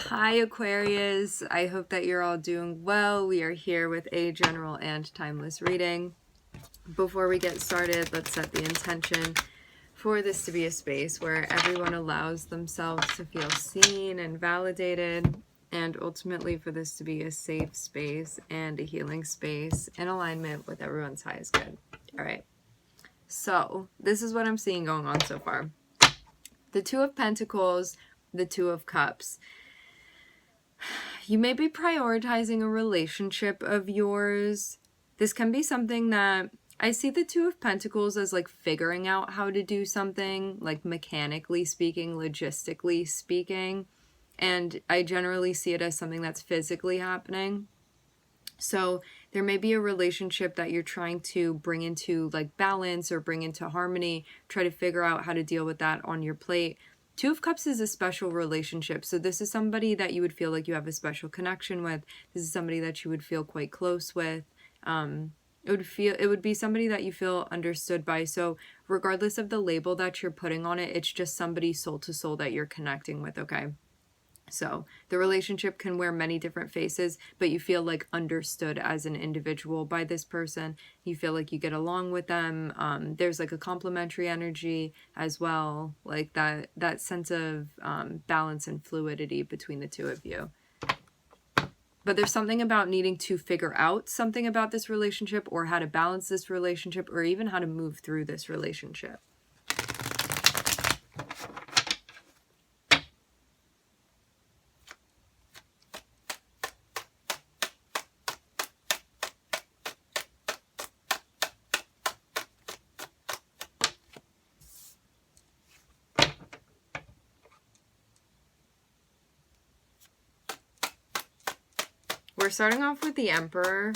Hi Aquarius, I hope that you're all doing well. We are here with a general and timeless reading. Before we get started, let's set the intention for this to be a space where everyone allows themselves to feel seen and validated, and ultimately for this to be a safe space and a healing space in alignment with everyone's highest good. Alright, so this is what I'm seeing going on so far. The Two of Pentacles, the Two of Cups. You may be prioritizing a relationship of yours. This can be something that I see the Two of Pentacles as like figuring out how to do something, like mechanically speaking, logistically speaking. And I generally see it as something that's physically happening. So there may be a relationship that you're trying to bring into like balance or bring into harmony, try to figure out how to deal with that on your plate. Two of Cups is a special relationship. So this is somebody that you would feel like you have a special connection with. This is somebody that you would feel quite close with. It would be somebody that you feel understood by. So regardless of the label that you're putting on it, it's just somebody soul to soul that you're connecting with, okay? So the relationship can wear many different faces, but you feel like understood as an individual by this person. You feel like you get along with them. There's like a complementary energy as well, like that sense of balance and fluidity between the two of you. But there's something about needing to figure out something about this relationship, or how to balance this relationship, or even how to move through this relationship. We're starting off with the Emperor.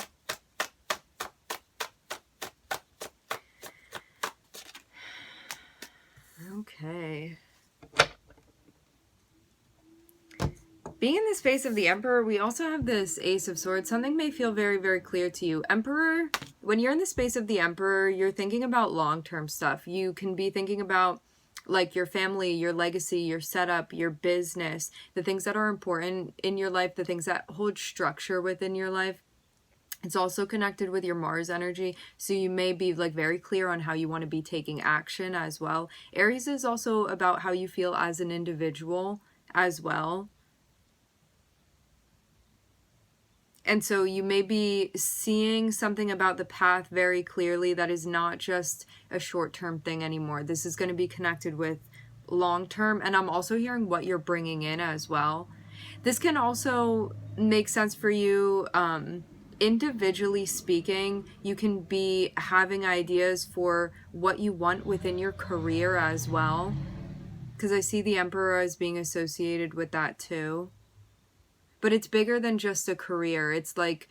Okay. Being in the space of the Emperor, we also have this Ace of Swords. Something may feel very, very clear to you. Emperor, when you're in the space of the Emperor, you're thinking about long-term stuff. You can be thinking about like your family, your legacy, your setup, your business, the things that are important in your life, the things that hold structure within your life. It's also connected with your Mars energy, so you may be like very clear on how you want to be taking action as well. Aries is also about how you feel as an individual as well. And so you may be seeing something about the path very clearly that is not just a short-term thing anymore. This is going to be connected with long-term, and I'm also hearing what you're bringing in as well. This can also make sense for you individually speaking. You can be having ideas for what you want within your career as well, because I see the Emperor as being associated with that too. But it's bigger than just a career. It's like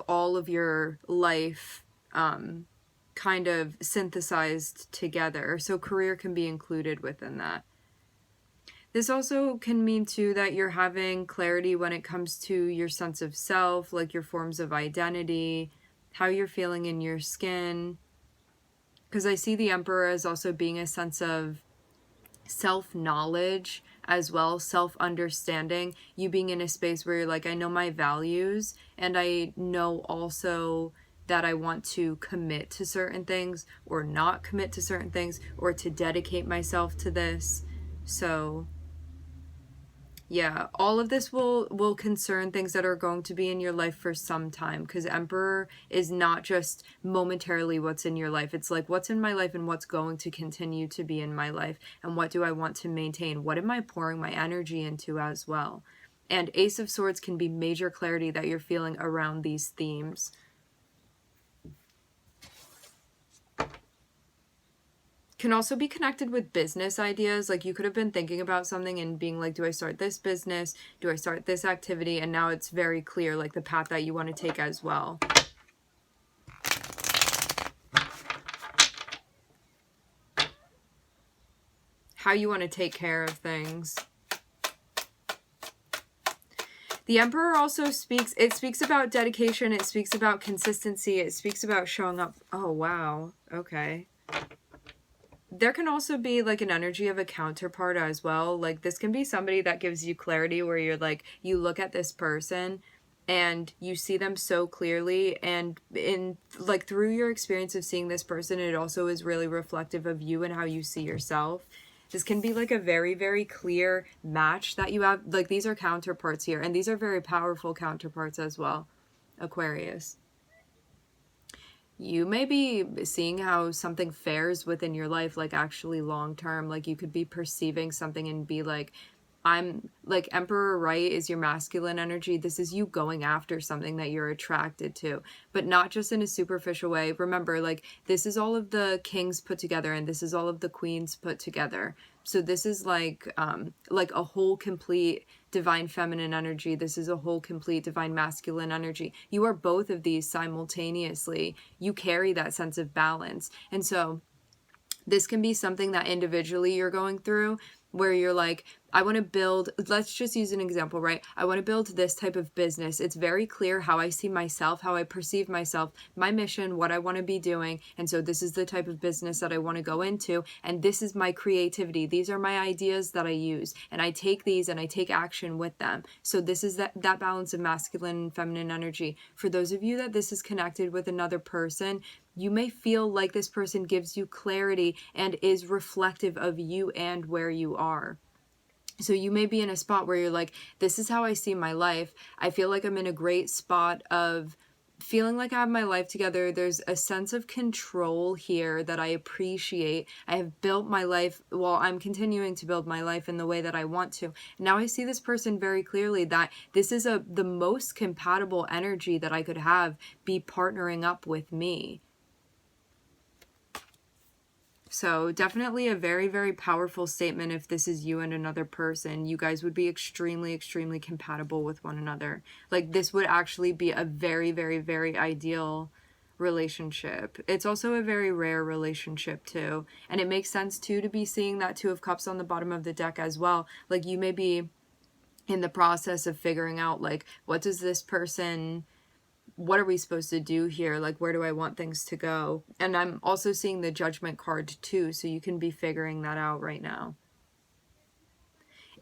all of your life kind of synthesized together. So career can be included within that. This also can mean too that you're having clarity when it comes to your sense of self, like your forms of identity, how you're feeling in your skin. Because I see the Emperor as also being a sense of self-knowledge as well, self-understanding, you being in a space where you're like, I know my values, and I know also that I want to commit to certain things or not commit to certain things, or to dedicate myself to this. So yeah, all of this will concern things that are going to be in your life for some time, because Emperor is not just momentarily what's in your life. It's like, what's in my life and what's going to continue to be in my life, and what do I want to maintain? What am I pouring my energy into as well? And Ace of Swords can be major clarity that you're feeling around these themes. Can also be connected with business ideas. Like you could have been thinking about something and being like, do I start this business? Do I start this activity? And now it's very clear, like the path that you want to take as well. How you want to take care of things. The Emperor also speaks about dedication. It speaks about consistency. It speaks about showing up. Oh, wow. Okay. there can also be like an energy of a counterpart as well. Like this can be somebody that gives you clarity, where you're like, you look at this person and you see them so clearly, and in like through your experience of seeing this person, it also is really reflective of you and how you see yourself. This can be like a very, very clear match that you have. Like these are counterparts here, and these are very powerful counterparts as well, Aquarius. You may be seeing how something fares within your life, like actually long term. Like you could be perceiving something and be like, I'm like Emperor, right? Is your masculine energy. This is you going after something that you're attracted to, but not just in a superficial way. Remember, like this is all of the kings put together, and this is all of the queens put together. So this is like a whole complete divine feminine energy. This is a whole complete divine masculine energy. You are both of these simultaneously. You carry that sense of balance. And so this can be something that individually you're going through, where you're like, I want to build, let's just use an example, right? I want to build this type of business. It's very clear how I see myself, how I perceive myself, my mission, what I want to be doing. And so this is the type of business that I want to go into. And this is my creativity. These are my ideas that I use. And I take these and I take action with them. So this is that balance of masculine and feminine energy. For those of you that this is connected with another person, you may feel like this person gives you clarity and is reflective of you and where you are. So you may be in a spot where you're like, this is how I see my life. I feel like I'm in a great spot of feeling like I have my life together. There's a sense of control here that I appreciate. I have built my life, well, I'm continuing to build my life in the way that I want to. Now I see this person very clearly, that this is the most compatible energy that I could have be partnering up with me. So definitely a very, very powerful statement. If this is you and another person, you guys would be extremely, extremely compatible with one another. Like this would actually be a very, very, very ideal relationship. It's also a very rare relationship too. And it makes sense too to be seeing that Two of Cups on the bottom of the deck as well. Like you may be in the process of figuring out like, what does this person, what are we supposed to do here? Like, where do I want things to go? And I'm also seeing the Judgment card too, so you can be figuring that out right now.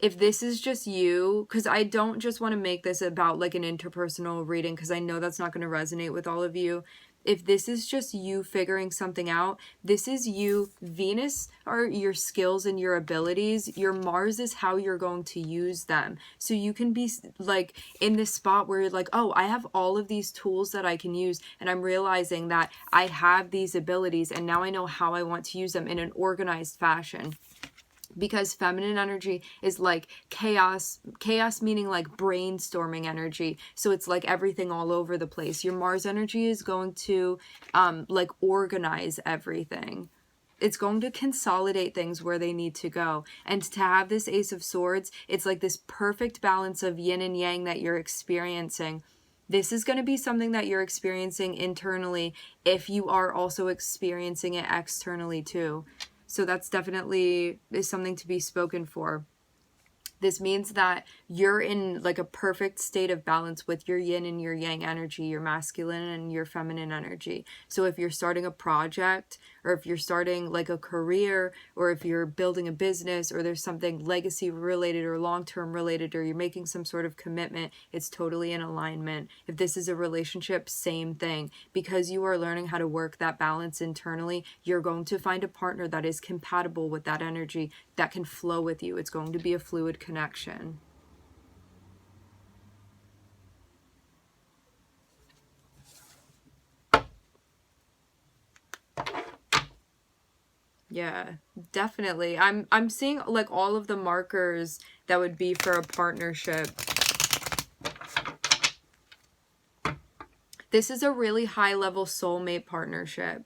If this is just you, because I don't just want to make this about like an interpersonal reading, because I know that's not going to resonate with all of you. If this is just you figuring something out, this is you. Venus are your skills and your abilities. Your Mars is how you're going to use them. So you can be like in this spot where you're like, oh, I have all of these tools that I can use. And I'm realizing that I have these abilities. And now I know how I want to use them in an organized fashion. Because feminine energy is like chaos meaning like brainstorming energy. So it's like everything all over the place. Your Mars energy is going to like organize everything. It's going to consolidate things where they need to go. And to have this Ace of Swords, it's like this perfect balance of yin and yang that you're experiencing. This is going to be something that you're experiencing internally if you are also experiencing it externally too. So that's definitely is something to be spoken for. This means that you're in like a perfect state of balance with your yin and your yang energy, your masculine and your feminine energy. So if you're starting a project, or if you're starting like a career, or if you're building a business, or there's something legacy related or long-term related, or you're making some sort of commitment, it's totally in alignment. If this is a relationship, same thing. Because you are learning how to work that balance internally, you're going to find a partner that is compatible with that energy, that can flow with you. It's going to be a fluid connection. Yeah, definitely. I'm seeing like all of the markers that would be for a partnership. This is a really high level soulmate partnership.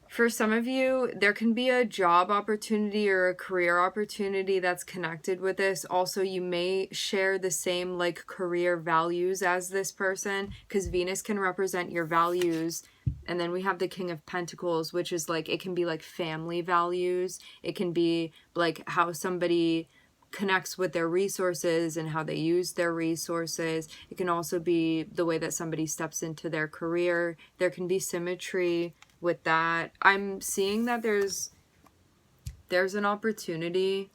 For some of you, there can be a job opportunity or a career opportunity that's connected with this. Also, you may share the same like career values as this person, because Venus can represent your values And then we have the King of Pentacles, which is like, it can be like family values. It can be like how somebody connects with their resources and how they use their resources. It can also be the way that somebody steps into their career. There can be symmetry with that. I'm seeing that there's an opportunity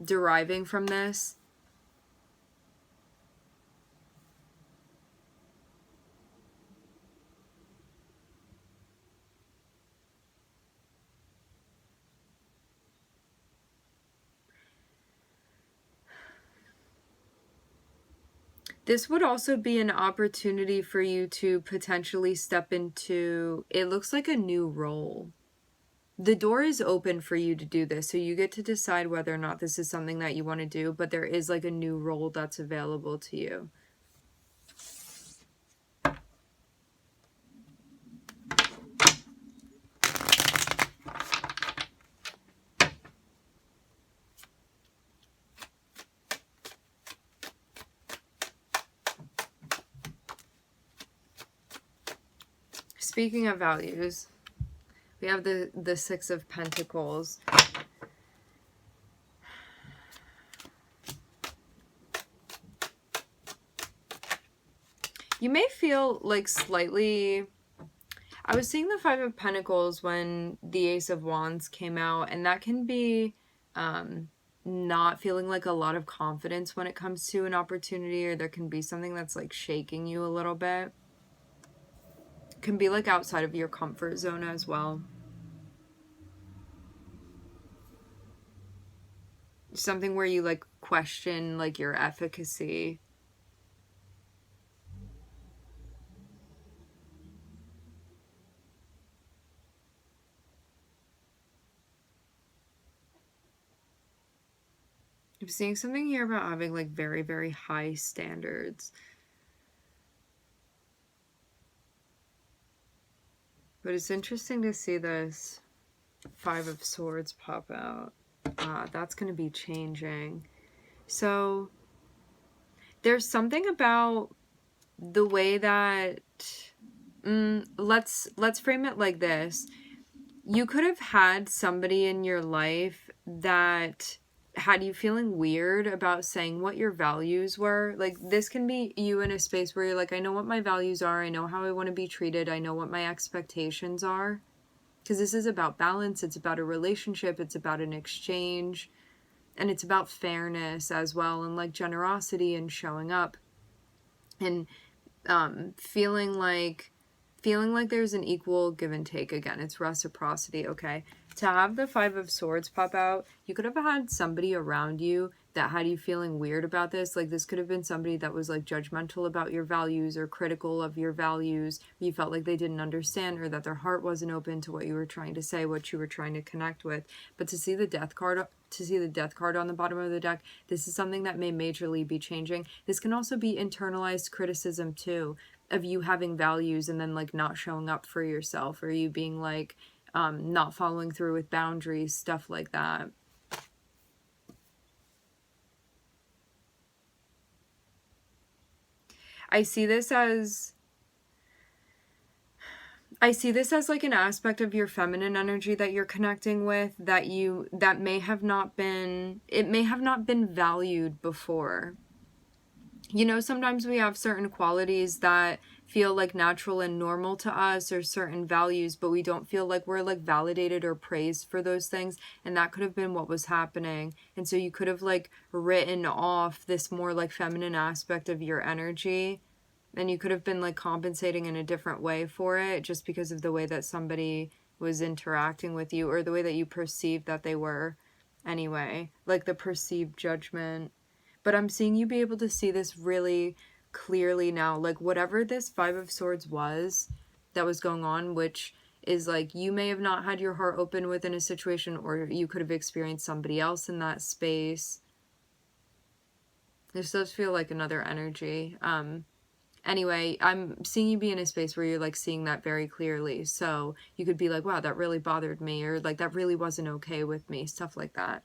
deriving from this. This would also be an opportunity for you to potentially step into, it looks like a new role. The door is open for you to do this, so you get to decide whether or not this is something that you want to do, but there is like a new role that's available to you. Speaking of values, we have the Six of Pentacles. You may feel like slightly... I was seeing the Five of Pentacles when the Ace of Wands came out, and that can be not feeling like a lot of confidence when it comes to an opportunity, or there can be something that's like shaking you a little bit. It can be like outside of your comfort zone as well. Something where you like question like your efficacy. I'm seeing something here about having like very, very high standards. But it's interesting to see this Five of Swords pop out. That's going to be changing. So there's something about the way that let's frame it like this. You could have had somebody in your life that had you feeling weird about saying what your values were. Like, this can be you in a space where you're like, I know what my values are, I know how I want to be treated, I know what my expectations are. Because this is about balance, it's about a relationship, it's about an exchange, and it's about fairness as well, and like generosity and showing up, and feeling like there's an equal give and take. Again, it's reciprocity. Okay, to have the Five of Swords pop out, you could have had somebody around you that had you feeling weird about this. Like, this could have been somebody that was like judgmental about your values or critical of your values. You felt like they didn't understand, or that their heart wasn't open to what you were trying to say, what you were trying to connect with. But to see the Death card on the bottom of the deck, this is something that may majorly be changing. This can also be internalized criticism too, of you having values and then like not showing up for yourself, or you being like not following through with boundaries, stuff like that. I see this as like an aspect of your feminine energy that you're connecting with, that may have not been valued before. You know, sometimes we have certain qualities that feel like natural and normal to us, or certain values, but we don't feel like we're like validated or praised for those things. And that could have been what was happening. And so you could have like written off this more like feminine aspect of your energy, and you could have been like compensating in a different way for it, just because of the way that somebody was interacting with you, or the way that you perceived that they were anyway, like the perceived judgment. But I'm seeing you be able to see this really clearly now. Like, whatever this Five of Swords was that was going on, which is like, you may have not had your heart open within a situation, or you could have experienced somebody else in that space. This does feel like another energy. Anyway, I'm seeing you be in a space where you're like seeing that very clearly. So you could be like, wow, that really bothered me, or like that really wasn't okay with me, stuff like that.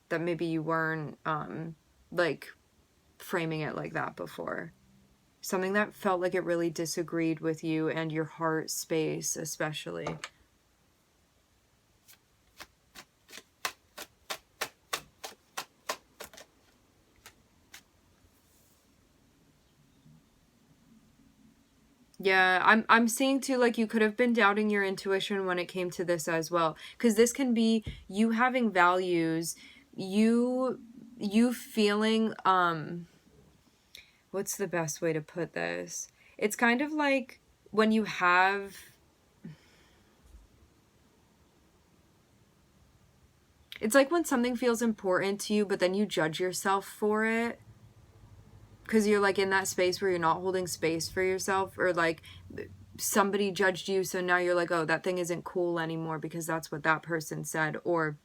That maybe you weren't like framing it like that before. Something that felt like it really disagreed with you and your heart space, especially. Yeah, I'm seeing too, like, you could have been doubting your intuition when it came to this as well. Because this can be you having values, you feeling, what's the best way to put this? It's kind of like when you have, it's like when something feels important to you, but then you judge yourself for it. Because you're like in that space where you're not holding space for yourself, or like somebody judged you, so now you're like, oh, that thing isn't cool anymore because that's what that person said. Or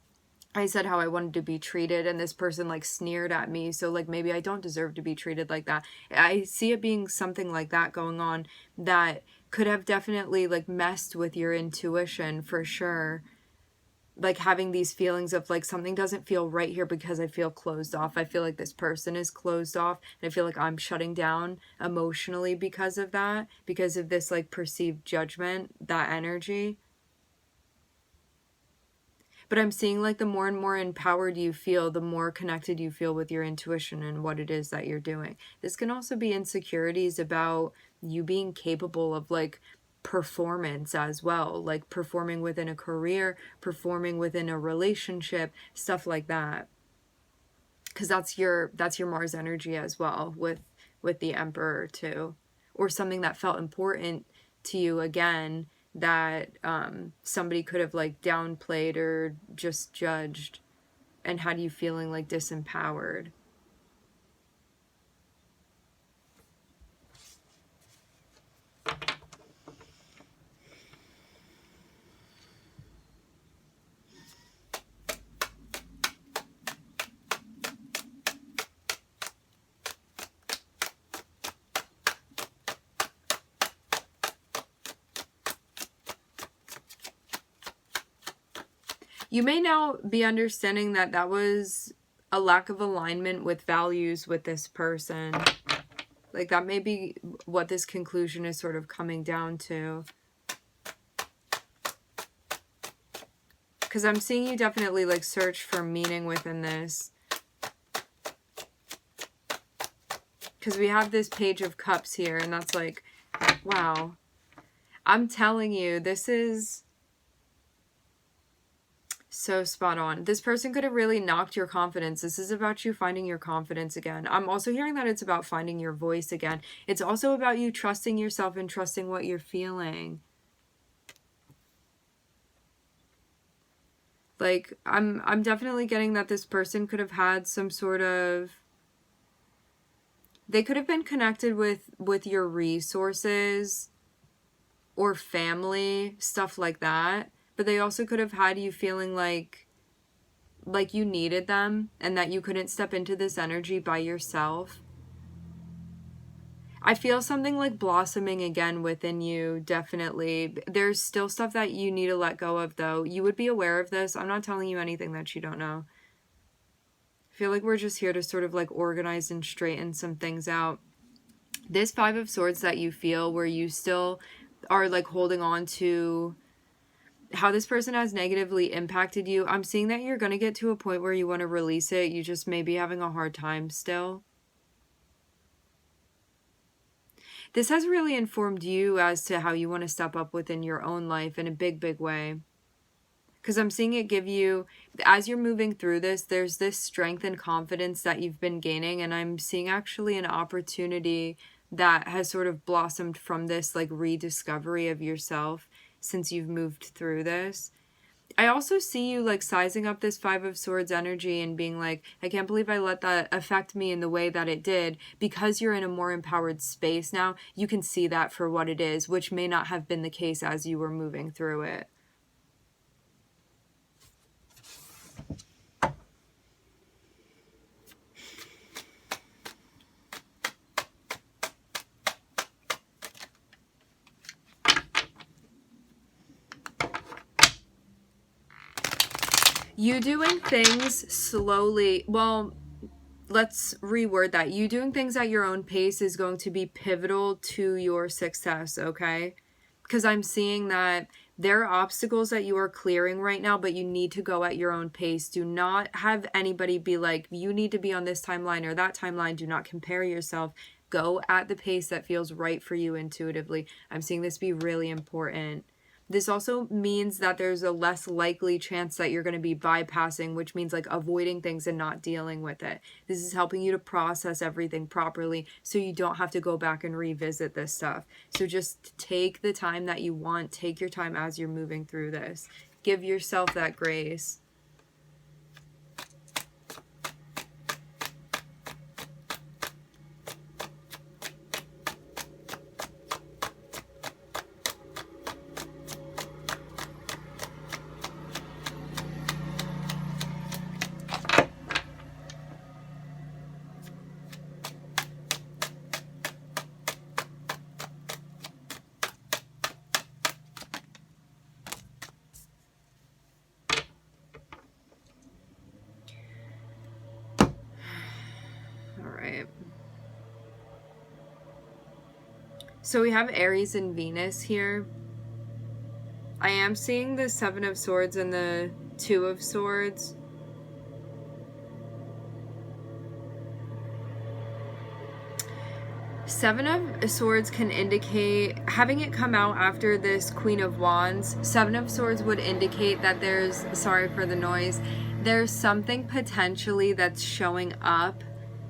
I said how I wanted to be treated and this person like sneered at me, so like maybe I don't deserve to be treated like that. I see it being something like that going on that could have definitely like messed with your intuition for sure. Like having these feelings of like something doesn't feel right here because I feel closed off. I feel like this person is closed off, and I feel like I'm shutting down emotionally because of that, because of this like perceived judgment, that energy. But I'm seeing like the more and more empowered you feel, the more connected you feel with your intuition and what it is that you're doing. This can also be insecurities about you being capable of like performance as well, like performing within a career, performing within a relationship, stuff like that. Because that's your Mars energy as well with the Emperor too, or something that felt important to you again that somebody could have like downplayed or just judged and had you feeling like disempowered. You may now be understanding that that was a lack of alignment with values with this person. Like that may be what this conclusion is sort of coming down to. Because I'm seeing you definitely like search for meaning within this. Because we have this Page of Cups here, and that's like, wow. I'm telling you, this is so spot on. This person could have really knocked your confidence. This is about you finding your confidence again. I'm also hearing that it's about finding your voice again. It's also about you trusting yourself and trusting what you're feeling. Like, I'm definitely getting that this person could have had some sort of, they could have been connected with your resources or family, stuff like that. But they also could have had you feeling like you needed them and that you couldn't step into this energy by yourself. I feel something like blossoming again within you, definitely. There's still stuff that you need to let go of, though. You would be aware of this. I'm not telling you anything that you don't know. I feel like we're just here to sort of like organize and straighten some things out. This Five of Swords that you feel where you still are like holding on to how this person has negatively impacted you, I'm seeing that you're going to get to a point where you want to release it. You just may be having a hard time still. This has really informed you as to how you want to step up within your own life in a big, big way. Because I'm seeing it give you, as you're moving through this, there's this strength and confidence that you've been gaining. And I'm seeing actually an opportunity that has sort of blossomed from this like rediscovery of yourself since you've moved through this. I also see you like sizing up this Five of Swords energy and being like, I can't believe I let that affect me in the way that it did. Because you're in a more empowered space now, you can see that for what it is, which may not have been the case as you were moving through it. You doing things slowly, well, let's reword that. You doing things at your own pace is going to be pivotal to your success, okay? Because I'm seeing that there are obstacles that you are clearing right now, but you need to go at your own pace. Do not have anybody be like, you need to be on this timeline or that timeline. Do not compare yourself. Go at the pace that feels right for you intuitively. I'm seeing this be really important. This also means that there's a less likely chance that you're going to be bypassing, which means like avoiding things and not dealing with it. This is helping you to process everything properly so you don't have to go back and revisit this stuff. So just take the time that you want. Take your time as you're moving through this. Give yourself that grace. So we have Aries and Venus here. I am seeing the Seven of Swords and the Two of Swords. Seven of Swords can indicate, having it come out after this Queen of Wands, Seven of Swords would indicate that there's, sorry for the noise, there's something potentially that's showing up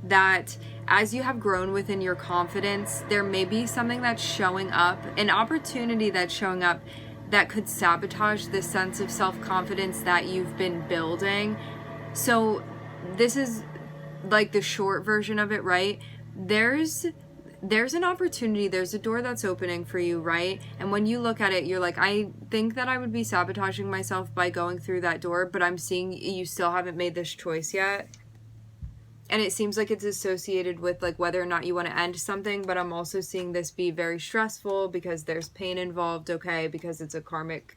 that as you have grown within your confidence, there may be something that's showing up, an opportunity that's showing up that could sabotage the sense of self-confidence that you've been building. So this is like the short version of it, right? There's an opportunity, there's a door that's opening for you, right? And when you look at it, you're like, I think that I would be sabotaging myself by going through that door, but I'm seeing you still haven't made this choice yet. And it seems like it's associated with like whether or not you want to end something, but I'm also seeing this be very stressful because there's pain involved, okay? Because it's a karmic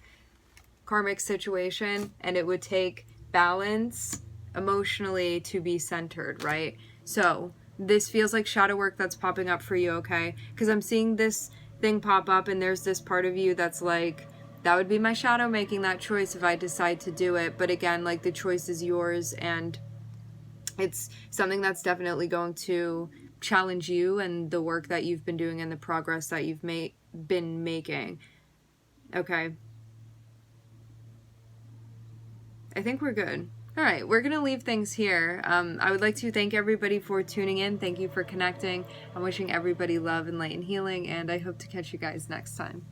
situation, and it would take balance emotionally to be centered, right? So this feels like shadow work that's popping up for you, okay? Because I'm seeing this thing pop up, and there's this part of you that's like, that would be my shadow making that choice if I decide to do it. But again, like the choice is yours, and it's something that's definitely going to challenge you and the work that you've been doing and the progress that you've been making. Okay. I think we're good. All right, we're going to leave things here. I would like to thank everybody for tuning in. Thank you for connecting. I'm wishing everybody love and light and healing, and I hope to catch you guys next time.